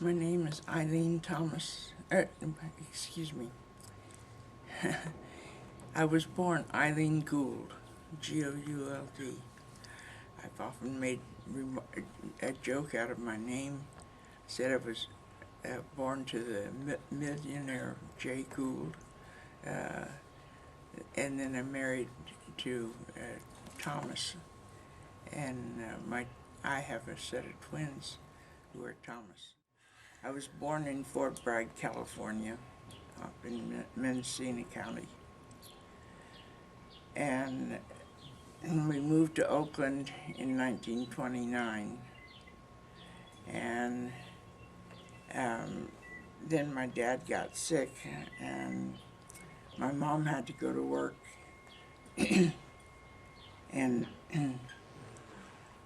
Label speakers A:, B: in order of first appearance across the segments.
A: My name is Ilene Thomas. Excuse me. I was born Eileen Gould, Gould. I've often made a joke out of my name. Said I was born to the millionaire Jay Gould, and then I married to Thomas, and I have a set of twins who are Thomas. I was born in Fort Bragg, California, up in Mendocino County. And we moved to Oakland in 1929. And then my dad got sick, and my mom had to go to work. And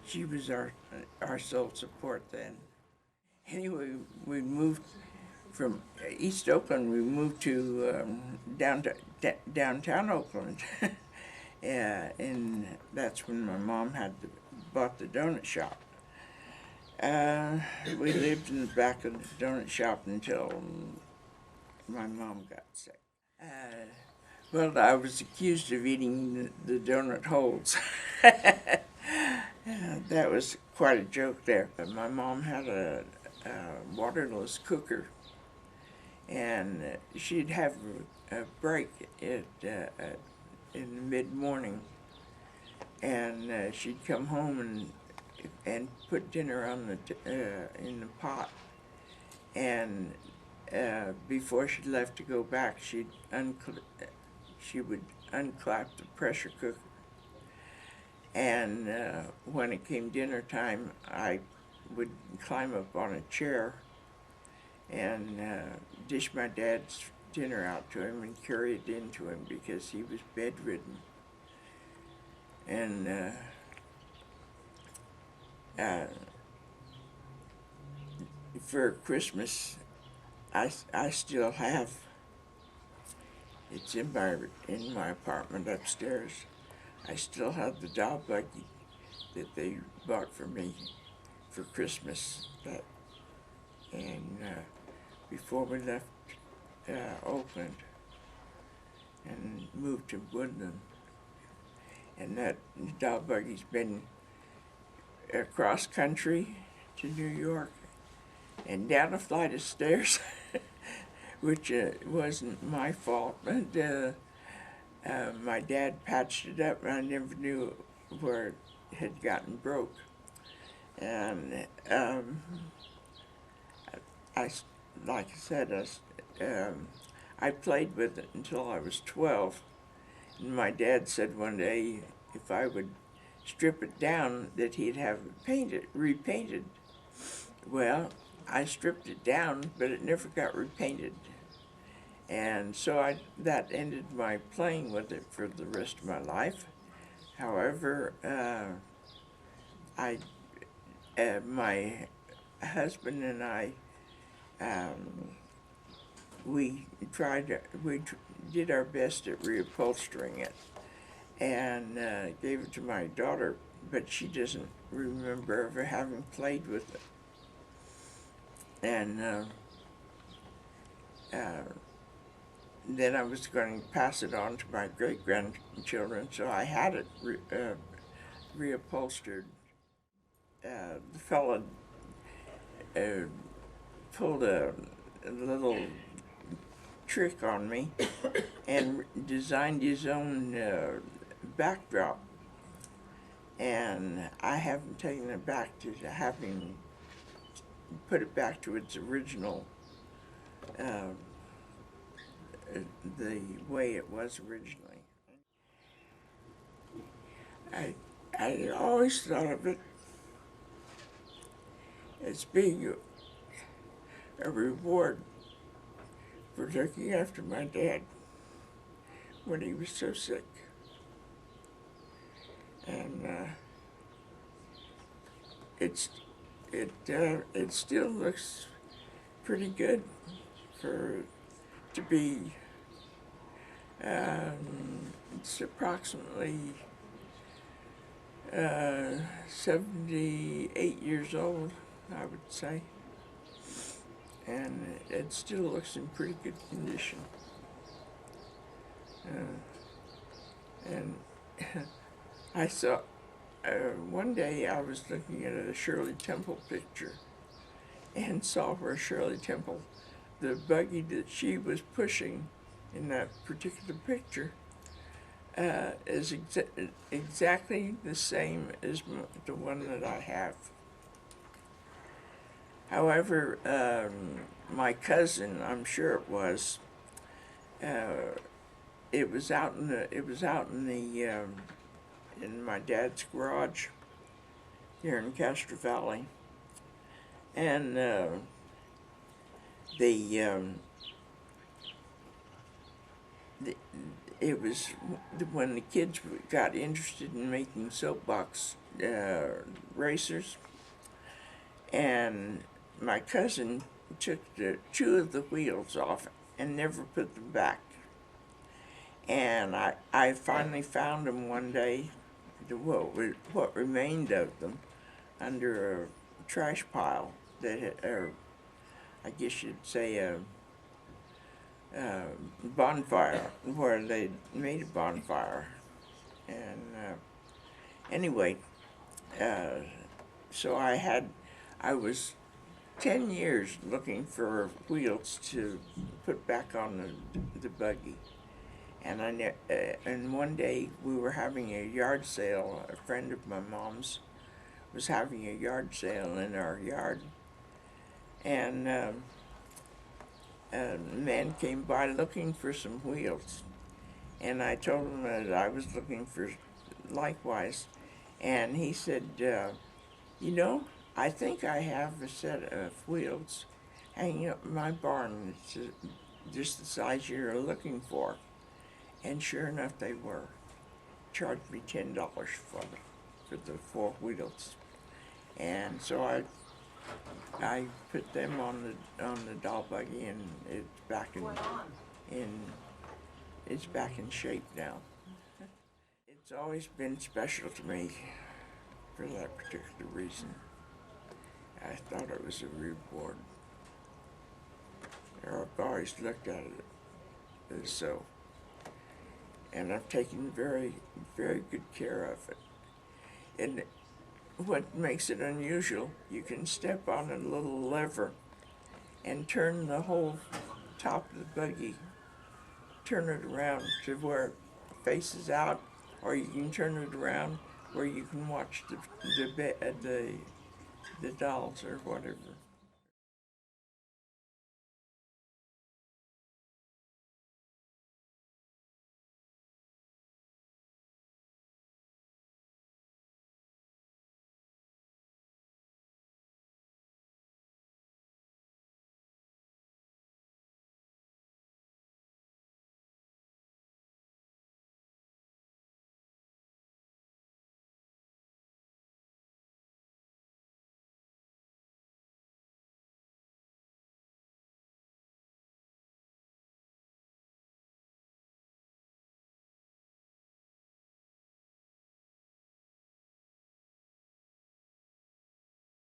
A: she was our sole support then. Anyway, we moved from East Oakland. We moved to downtown Oakland, and that's when my mom bought the donut shop. We lived in the back of the donut shop until my mom got sick. Well, I was accused of eating the donut holes. That was quite a joke there. My mom had a waterless cooker, and she'd have a break in the mid-morning, and she'd come home and put dinner on in the pot, and before she left to go back, she would unclap the pressure cooker, and when it came dinner time, I would climb up on a chair and dish my dad's dinner out to him and carry it in to him because he was bedridden. And for Christmas, I still have, it's in my apartment upstairs, I still have the Doll Buggy that they bought for me for Christmas. And before we left Oakland and moved to Woodland, and that Doll Buggy's been across country to New York and down a flight of stairs, which wasn't my fault. But my dad patched it up, and I never knew where it had gotten broke. And like I said, I played with it until I was 12. And my dad said one day if I would strip it down that he'd have it repainted. Well, I stripped it down, but it never got repainted. And so that ended my playing with it for the rest of my life. However, my husband and I, we did our best at reupholstering it, and gave it to my daughter, but she doesn't remember ever having played with it. And then I was going to pass it on to my great-grandchildren, so I had it reupholstered. The fellow pulled a little trick on me and designed his own backdrop, and I haven't taken it back to having put it back to its original, the way it was originally. I always thought of it as being a reward for looking after my dad when he was so sick. And it still looks pretty good to be. It's approximately 78 years old, I would say. and it still looks in pretty good condition. And I saw, one day I was looking at a Shirley Temple picture and saw where Shirley Temple, the buggy that she was pushing in that particular picture, is exactly the same as the one that I have. However, my cousin, I'm sure it was out in the in my dad's garage here in Castro Valley, and it was when the kids got interested in making soapbox racers, and my cousin took two of the wheels off and never put them back. And I finally found them one day, what remained of them, under a trash pile or I guess you'd say a bonfire, where they made a bonfire. And anyway, so I was 10 years looking for wheels to put back on the buggy. And and one day we were having a yard sale. A friend of my mom's was having a yard sale in our yard, and a man came by looking for some wheels, and I told him that I was looking for likewise, and he said, you know, I think I have a set of wheels hanging up in my barn. It's just the size you're looking for. And sure enough, they were. Charged me $10 for the 4 wheels, and so I put them on the Doll Buggy, and it's back in shape now. It's always been special to me for that particular reason. I thought it was a reward. I've always looked at it as so. And I've taken very, very good care of it. And what makes it unusual, you can step on a little lever and turn the whole top of the buggy, turn it around to where it faces out, or you can turn it around where you can watch the dolls or whatever.